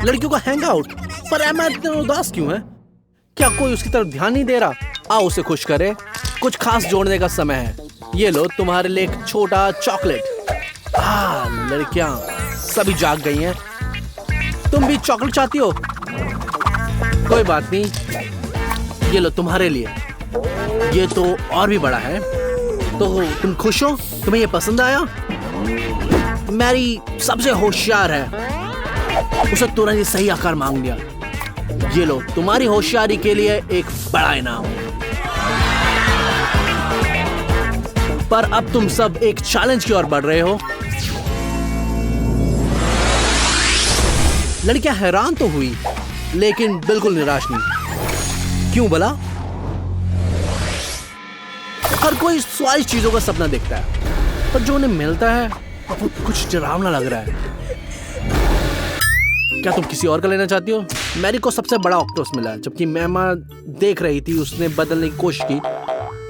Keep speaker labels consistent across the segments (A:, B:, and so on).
A: लड़कियों का hang out. पर एमा इतना उदास क्यों है? क्या कोई उसकी तरफ ध्यान नहीं दे रहा? आओ उसे खुश करे। कुछ खास जोड़ने का समय है। ये लो तुम्हारे लिए एक छोटा चॉकलेट। लड़कियां सभी जाग गई हैं। तुम भी चॉकलेट चाहती हो? कोई बात नहीं, ये लो तुम्हारे लिए। ये तो और भी बड़ा है। तो तुम खुश हो? तुम्हें ये पसंद आया? मैरी सबसे होशियार है, उसे तुरंत ही सही आकार मांग लिया। ये लो तुम्हारी होशियारी के लिए एक बड़ा इनाम। पर अब तुम सब एक चैलेंज की ओर बढ़ रहे हो। लड़कियां हैरान तो हुई, लेकिन बिल्कुल निराश नहीं। क्यों भला? हर कोई स्वादिष्ट चीजों का सपना देखता है, पर जो उन्हें मिलता है वो कुछ डरावना लग रहा है। क्या तुम किसी और का लेना चाहती हो? मैरी को सबसे बड़ा ऑक्टोपस मिला, जबकि एमा देख रही थी। उसने बदलने की कोशिश की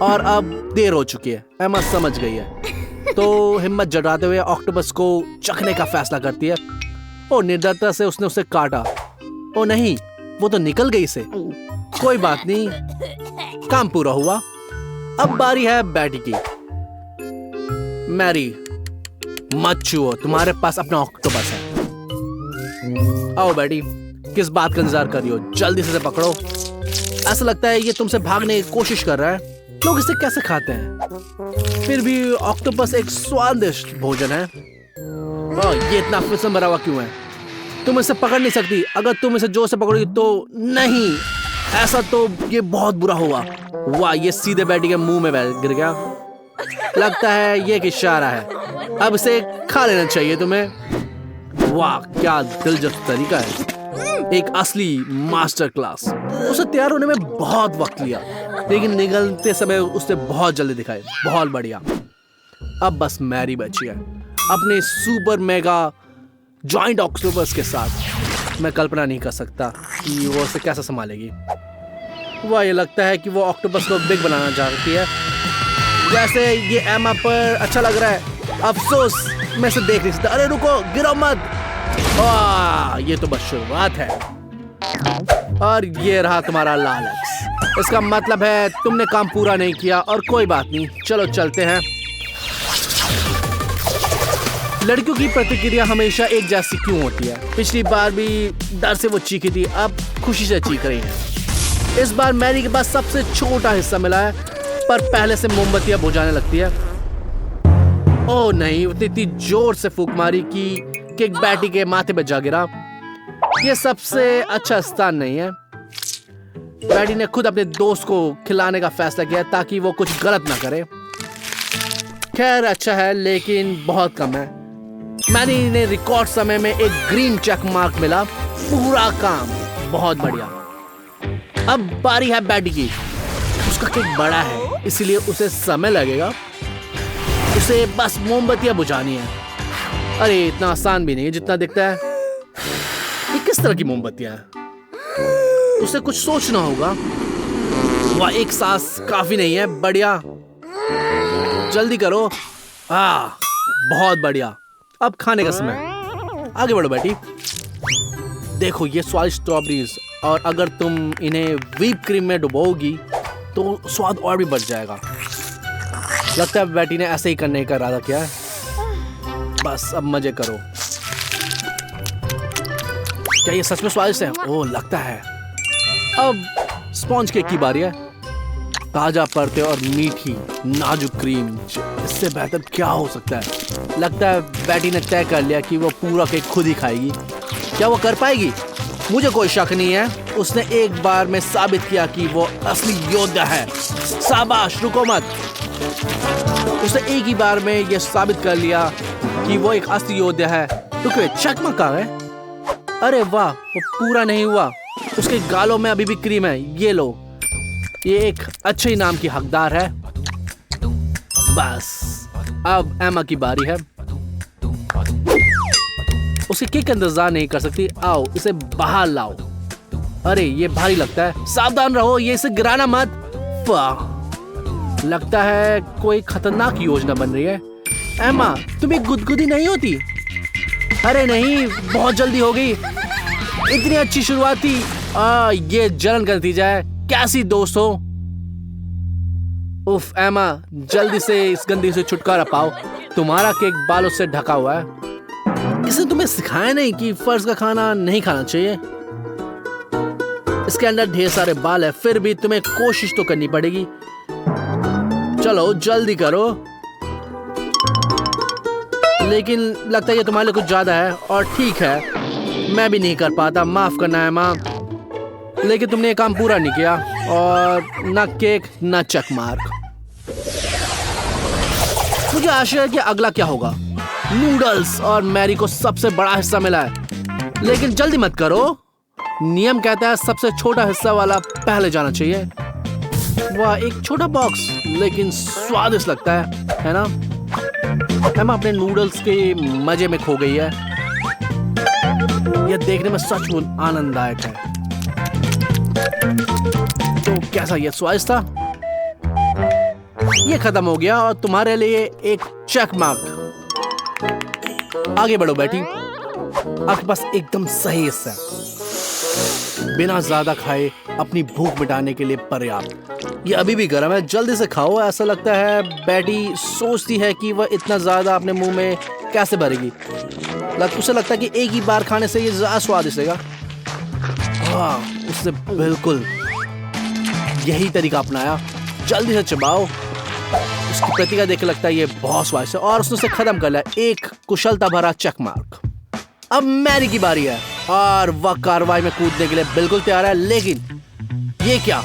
A: और अब देर हो चुकी है। एमा समझ गई है, तो हिम्मत जताते हुए ऑक्टोपस को चखने का फैसला करती है। और निर्दयता से उसने उसे काटा। ओ नहीं, वो तो निकल गई से। कोई बात नहीं, काम पूरा हुआ। अब बारी है बैटी की। मैरी मत छुओ, तुम्हारे पास अपना ऑक्टोपस है। आओ बैटी, किस बात का इंतजार कर रही हो? जल्दी से पकड़ो। ऐसा लगता है ये तुमसे भागने की कोशिश कर रहा है। लोग इसे कैसे खाते हैं? फिर भी ऑक्टोपस एक स्वादिष्ट भोजन है। ये इतना फिसल भरा हुआ क्यों है? तुम इसे पकड़ नहीं सकती। अगर तुम इसे जोर से पकड़ोगी तो नहीं, ऐसा तो ये बहुत बुरा होगा। वाह, ये सीधे बैटी के मुंह में गिर गया। लगता है ये एक इशारा है। अब इसे खा लेना चाहिए तुम्हें। वाह, क्या दिलचस्प तरीका है। एक असली मास्टर क्लास। उसे तैयार होने में बहुत वक्त लिया, लेकिन निकलते समय उसने बहुत जल्दी दिखाई। बहुत बढ़िया। अब बस मैरी बची है अपने सुपर मेगा जॉइंट ऑक्टोपस के साथ। मैं कल्पना नहीं कर सकता कि वो उसे कैसे संभालेगी। वह ये लगता है कि वो ऑक्टोपस को बिग बनाना चाहती है। वैसे ये एमा पर अच्छा लग रहा है। अफसोस मैं इसे देख नहीं सकता। अरे रुको, गिरो मत। ये तो बस शुरुआत है। और ये रहा तुम्हारा लालच। इसका मतलब है तुमने काम पूरा नहीं किया। और कोई बात नहीं, चलो चलते हैं। लड़कियों की प्रतिक्रिया हमेशा एक जैसी क्यों होती है? पिछली बार भी डर से वो चीखी थी, अब खुशी से चीख रही है। इस बार मैरी के पास सबसे छोटा हिस्सा मिला है, पर पहले से मोमबत्तियां बुझाने लगती है। ओह नहीं, इतनी जोर से फूंक मारी कि एक बैटी के माथे पे जा गिरा। ये सबसे अच्छा स्थान नहीं है। बैटी ने खुद अपने दोस्त को खिलाने का फैसला किया ताकि वो कुछ गलत ना करे। खैर अच्छा है, लेकिन बहुत कम है। मैरी ने रिकॉर्ड समय में एक ग्रीन चेक मार्क मिला। पूरा काम बहुत बढ़िया। अब बारी है बैटी की। उसका केक बड़ा है, इसलिए उसे समय लगेगा। उसे बस मोमबत्तियां बुझानी है। अरे इतना आसान भी नहीं है जितना दिखता है। ये किस तरह की मोमबत्तियां हैं? उसे कुछ सोचना होगा। वह एक सांस काफी नहीं है। बढ़िया, जल्दी करो। बहुत बढ़िया। अब खाने का समय। आगे बढ़ो बेटी। देखो ये स्वादिष्ट स्ट्रॉबेरीज, और अगर तुम इन्हें व्हिप क्रीम में डुबोगी तो स्वाद और भी बढ़ जाएगा। लगता है बेटी ने ऐसे ही करने का इरादा किया है। बस अब मजे करो। क्या ये सच में स्वादिष्ट है? ओह लगता है। अब स्पॉन्ज केक की बारी है। ताजा परते और मीठी नाजुक क्रीम, इससे बेहतर क्या हो सकता है? लगता है बेटी ने तय कर लिया कि वो पूरा केक खुद ही खाएगी। क्या वो कर पाएगी? मुझे कोई शक नहीं है। उसने एक बार में साबित किया कि वो असली योद्धा है। शाबाश, रुको मत। उसने एक ही बार में ये साबित कर लिया कि वो एक असली योद्धा है। रुको, चकमा कहाँ है? अरे वाह, वो पूरा नहीं हुआ। उसके गालों में अभी भी क्रीम है। ये लो, ये एक अच्छे इनाम की हकदार है। बस अब एमा की बारी है। उसे केक का इंतजार नहीं कर सकती। आओ इसे बाहर लाओ। अरे ये भारी लगता है। सावधान रहो, ये इसे गिराना मत। वाह, लगता है कोई खतरनाक योजना बन रही है। एमा, तुम्हें गुदगुदी नहीं होती? अरे नहीं, बहुत जल्दी हो गई। इतनी अच्छी शुरुआत थी। ये जलन का नतीजा है। कैसी दोस्त हो। उफ एमा, जल्दी से इस गंदगी से छुटकारा पाओ। तुम्हारा केक बालों से ढका हुआ है। इसने तुम्हें सिखाया नहीं कि फर्ज का खाना नहीं खाना चाहिए। इसके अंदर ढेर सारे बाल है, फिर भी तुम्हें कोशिश तो करनी पड़ेगी। चलो जल्दी करो। लेकिन लगता है ये तुम्हारे लिए कुछ ज्यादा है। और ठीक है, मैं भी नहीं कर पाता, माफ करना है माँ। लेकिन तुमने ये काम पूरा नहीं किया, और ना केक ना चेक मार्क। मुझे आशा है कि अगला क्या होगा। नूडल्स, और मैरी को सबसे बड़ा हिस्सा मिला है। लेकिन जल्दी मत करो, नियम कहता है सबसे छोटा हिस्सा वाला पहले जाना चाहिए। वाह, एक छोटा बॉक्स, लेकिन स्वादिष्ट लगता है ना। एमा अपने नूडल्स के मजे में खो गई है। यह देखने में सचमुच आनंददायक है। तो कैसा यह स्वादिष्ट था? ये खत्म हो गया और तुम्हारे लिए एक चेक मार्क। आगे बढ़ो बेटी, आपके पास एकदम सही हिस्सा है। बिना ज्यादा खाए अपनी भूख मिटाने के लिए पर्याप्त। ये अभी भी गर्म है, जल्दी से खाओ। ऐसा लगता है बेटी सोचती है कि वह इतना ज्यादा अपने मुंह में कैसे भरेगी। उसे लगता है कि एक ही बार खाने से ये ज्यादा स्वादिष्ट रहेगा। हाँ, उसने बिल्कुल यही तरीका अपनाया। जल्दी से चबाओ। उसकी प्रतिक्रिया देख के लगता है ये बहुत स्वादिष्ट है, और उसने उसे खत्म कर लिया। एक कुशलता भरा चेक मार्क। अब मैरी की बारी है, और वह कार्रवाई में कूदने के लिए बिल्कुल तैयार है। लेकिन ये क्या?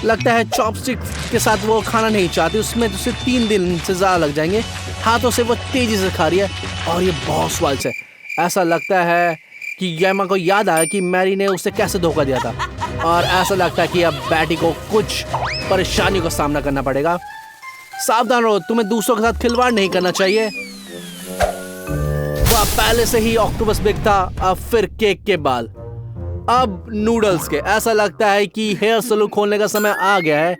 A: लगता है चॉपस्टिक के साथ वो खाना नहीं चाहती। उसमें उसे 3 दिन से ज्यादा लग जाएंगे। हाथों से वो तेजी से खा रही है, और ये बहुत स्वादिष्ट है। ऐसा लगता है कि एमा को याद आया कि मैरी ने उसे कैसे धोखा दिया था, और ऐसा लगता है कि अब बेटी को कुछ परेशानियों का सामना करना पड़ेगा। सावधान रहो, तुम्हें दूसरों के साथ खिलवाड़ नहीं करना चाहिए। वह पहले से ही ऑक्टोपस बिग था, अब फिर केक के बाल, अब नूडल्स के। ऐसा लगता है कि हेयर सलून खोलने का समय आ गया है।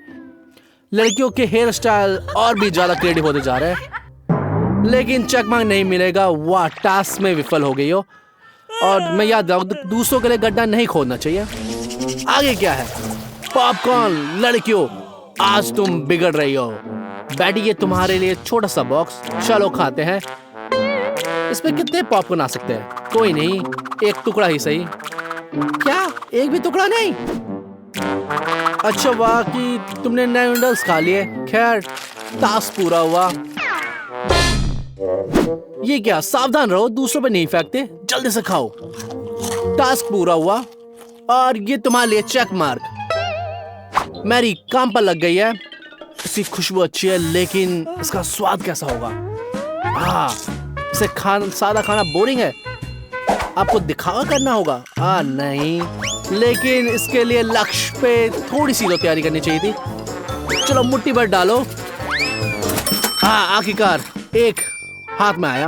A: लड़कियों के हेयर स्टाइल और भी ज्यादा क्रिएटिव होते जा रहे हैं। लेकिन चकमा नहीं मिलेगा। वाह, टास्क में विफल हो गई हो। और मैं याद रखूं, दूसरों के लिए गड्ढा नहीं खोदना चाहिए। आगे क्या है? पॉपकॉर्न। लड़कियों, आज तुम बिगड़ रही हो। बेटी, ये तुम्हारे लिए छोटा सा बॉक्स। चलो खाते हैं। इसमें कितने पॉपकॉर्न आ सकते हैं? कोई नहीं, एक टुकड़ा ही सही। क्या? एक भी टुकड़ा नहीं? अच्छा, वाह कि तुमने नए नूडल्स खा लिए। खैर, टास्क पूरा हुआ। ये क्या? सावधान रहो, दूसरों पे नहीं फेंकते। जल्दी से खाओ। टास्क पूरा हुआ, और ये तुम्हारे लिए चेक मार्क। मैरी काम पर लग गई है। इसकी खुशबू अच्छी है, लेकिन इसका स्वाद कैसा होगा? इसे सादा खाना बोरिंग है। आपको दिखावा करना होगा। नहीं, लेकिन इसके लिए लक्ष्य पे थोड़ी सी तो तैयारी करनी चाहिए थी। चलो मुट्ठी भर डालो। आखिरकार एक हाथ में आया।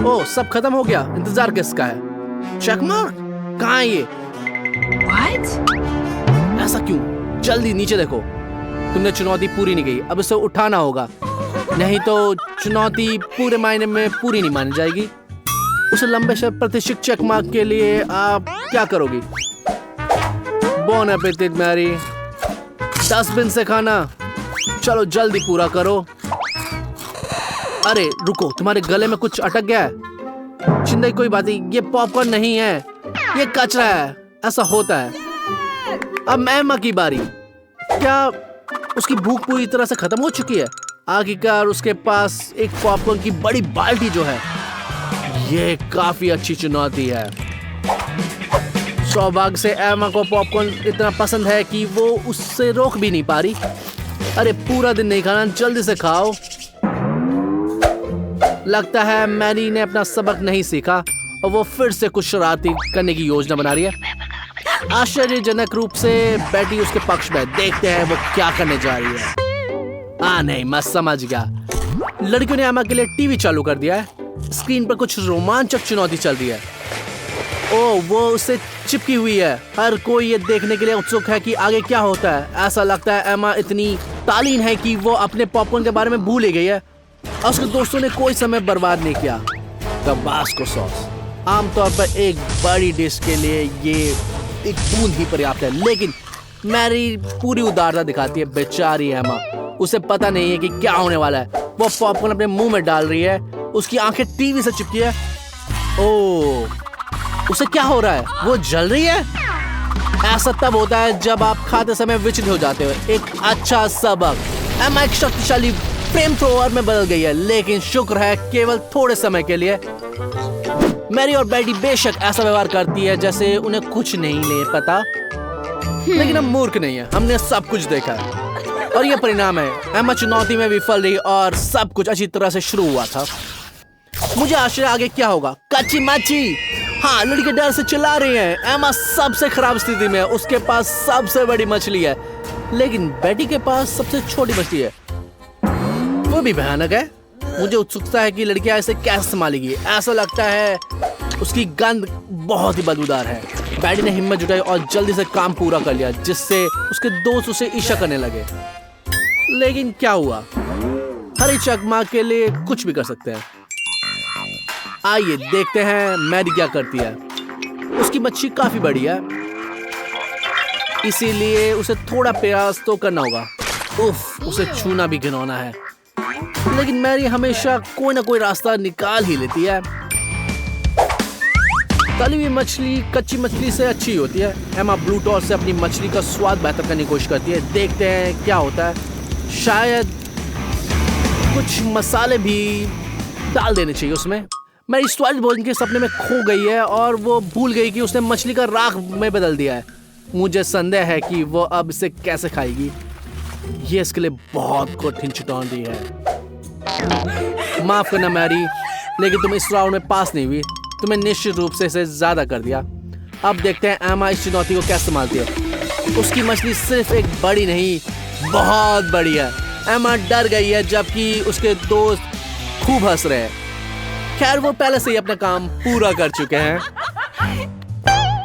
A: ओ, सब खत्म हो गया। इंतजार किसका है? चेक मार्क कहाँ है ये? What? ऐसा क्यों? जल्दी नीचे देखो। तुमने चुनौती पूरी नहीं की, अब इसे उठाना होगा, नहीं तो चुनौती पूरे मायने में पूरी नहीं मानी जाएगी। उसे लंबे से प्रतिष्ठित चेक मार्क के लिए आप क्या करोगी? Bone appétit Mary. डस्टबिन से खाना। चलो जल्दी पूरा करो। अरे रुको, तुम्हारे गले में कुछ अटक गया है। चिंता की कोई बात नहीं, ये पॉपकॉर्न नहीं है, ये कचरा है। ऐसा होता है। अब एमा की बारी। क्या उसकी भूख पूरी तरह से खत्म हो चुकी है? आखिरकार उसके पास एक पॉपकॉर्न की बड़ी बाल्टी जो है। ये काफी अच्छी चुनौती है। सौभाग्य से एमा को पॉपकॉर्न इतना पसंद है कि वो उससे रोक भी नहीं पा रही। अरे पूरा दिन नहीं खाना, जल्दी से खाओ। लगता है मैरी ने अपना सबक नहीं सीखा और वो फिर से कुछ शरारती करने की योजना बना रही है। आश्चर्यजनक रूप से बेटी उसके पक्ष में। देखते हैं वो क्या करने जा रही है। नहीं, मैं समझ गया। लड़कियों ने एमा के लिए टीवी चालू कर दिया है। स्क्रीन पर कुछ रोमांचक चुनौती चल रही है। ओह, वो उससे चिपकी हुई है। हर कोई ये देखने के लिए उत्सुक है कि आगे क्या होता है। ऐसा लगता है एमा इतनी तालीन है कि वो अपने पॉपकॉर्न के बारे में भूल ही गई है। उसके दोस्तों ने कोई समय बर्बाद नहीं किया। Tabasco sauce. आमतौर पर एक बड़ी डिश के लिए ये एक बूंद ही पर्याप्त है, लेकिन मैरी पूरी उदारता दिखाती है। बेचारी एमा, उसे पता नहीं है कि क्या होने वाला है। वो पॉपकॉर्न अपने मुंह में डाल रही है, उसकी आंखें टीवी से चिपकी है। ओह, उसे क्या हो रहा है? वो जल रही है। ऐसा तब होता है जब आप खाते समय विचलित हो जाते हो। एक अच्छा सबक, एमा एक शक्तिशाली फ्लेम थ्रोअर में बदल गई है, लेकिन शुक्र है केवल थोड़े समय के लिए। मैरी और बेटी बेशक ऐसा व्यवहार करती है जैसे उन्हें कुछ नहीं ले पता, लेकिन हम मूर्ख नहीं है, हमने सब कुछ देखा है और ये परिणाम है। एमा चुनौती में विफल रही और सब कुछ अच्छी तरह से शुरू हुआ था। मुझे आश्चर्य आगे क्या होगा। कच्ची मच्छी, हाँ, लड़के डर से चिल्ला रही हैं। एमा सबसे खराब स्थिति में है, उसके पास सबसे बड़ी मछली है, लेकिन बेटी के पास सबसे छोटी मछली है, वो भी भयानक है। मुझे उत्सुकता है कि लड़कियां इसे कैसे संभालेगी। ऐसा लगता है उसकी गंध बहुत ही बदबूदार है। बेटी ने हिम्मत जुटाई और जल्दी से काम पूरा कर लिया, जिससे उसके दोस्त उसे ईर्ष्या करने लगे। लेकिन क्या हुआ? हरी चकमा के लिए कुछ भी कर सकते हैं। आइए देखते हैं मैरी क्या करती है। उसकी मच्छी काफी बड़ी है, इसीलिए उसे थोड़ा प्रयास तो करना होगा। उफ, उसे छूना भी घिनौना है, लेकिन मैरी हमेशा कोई ना कोई रास्ता निकाल ही लेती है। तली हुई मछली कच्ची मछली से अच्छी होती है। एमा ब्लू टॉस से अपनी मछली का स्वाद बेहतर करने की कोशिश करती है। देखते हैं क्या होता है। शायद कुछ मसाले भी डाल देने चाहिए उसमें। मैरी स्वादिष्ट भोजन के सपने में खो गई है और वो भूल गई कि उसने मछली का राख में बदल दिया है। मुझे संदेह है कि वो अब इसे कैसे खाएगी। ये इसके लिए बहुत कठिन चुनौती है। माफ करना मैरी, लेकिन तुम इस राउंड में पास नहीं हुई। तुम्हें निश्चित रूप से इसे ज्यादा कर दिया। अब देखते हैं एमा इस चुनौती को कैसे संभालती है। उसकी मछली सिर्फ एक बड़ी नहीं, बहुत बड़ी है। एमा डर गई है, जबकि उसके दोस्त खूब हंस रहे हैं। खैर, वो पहले से ही अपना काम पूरा कर चुके हैं।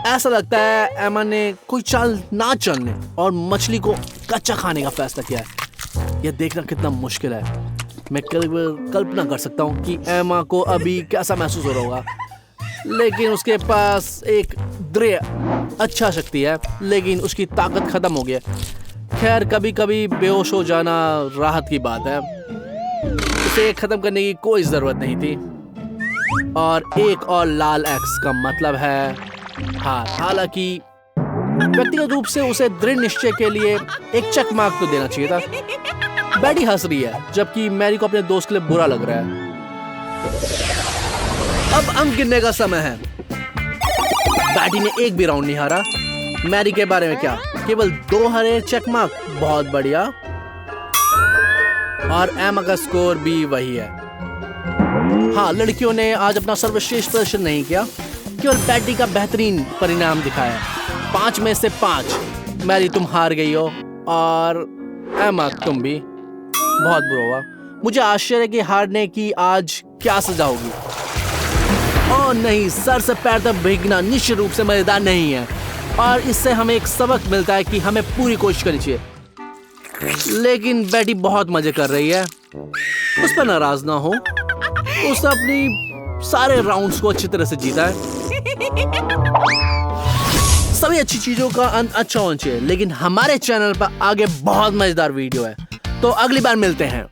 A: ऐसा लगता है एमा ने कोई चाल ना चलने और मछली को कच्चा खाने का फैसला किया है। यह देखना कितना मुश्किल है। मैं कल्पना कर सकता हूँ कि एमा को अभी कैसा महसूस हो रहा होगा, लेकिन उसके पास एक दृढ़ अच्छा शक्ति है, लेकिन उसकी ताकत खत्म हो गई है। खैर, कभी कभी बेहोश हो जाना राहत की बात है। उसे खत्म करने की कोई जरूरत नहीं थी। और एक और लाल एक्स का मतलब है हार। हालांकि व्यक्तिगत रूप से उसे दृढ़ निश्चय के लिए एक चेक मार्क तो देना चाहिए था। बेटी हंस रही है, जबकि मैरी को अपने दोस्त के लिए बुरा लग रहा है। अब अंक गिनने का समय है। बेटी ने एक भी राउंड नहीं हारा। मैरी के बारे में क्या? केवल 2 हरे चेक मार्क, बहुत बढ़िया। और एमा का स्कोर भी वही है। हाँ, लड़कियों ने आज अपना सर्वश्रेष्ठ प्रदर्शन नहीं किया, केवल बेटी का बेहतरीन परिणाम दिखाया। 5 में से 5। मैरी, तुम हार गई हो, और एमा तुम भी। बहुत बुरा हुआ। मुझे आश्चर्य है कि हारने की आज क्या सजा होगी। और नहीं, सर से पैर तक भीगना निश्चित रूप से मजेदार नहीं है, और इससे हमें एक सबक मिलता है कि हमें पूरी कोशिश करनी चाहिए। लेकिन बेटी बहुत मजे कर रही है, उस पर नाराज ना हो। उसने अपनी सारे राउंड्स को अच्छी तरह से जीता है। सभी अच्छी चीजों का अंत अच्छा होना चाहिए, लेकिन हमारे चैनल पर आगे बहुत मजेदार वीडियो है, तो अगली बार मिलते हैं।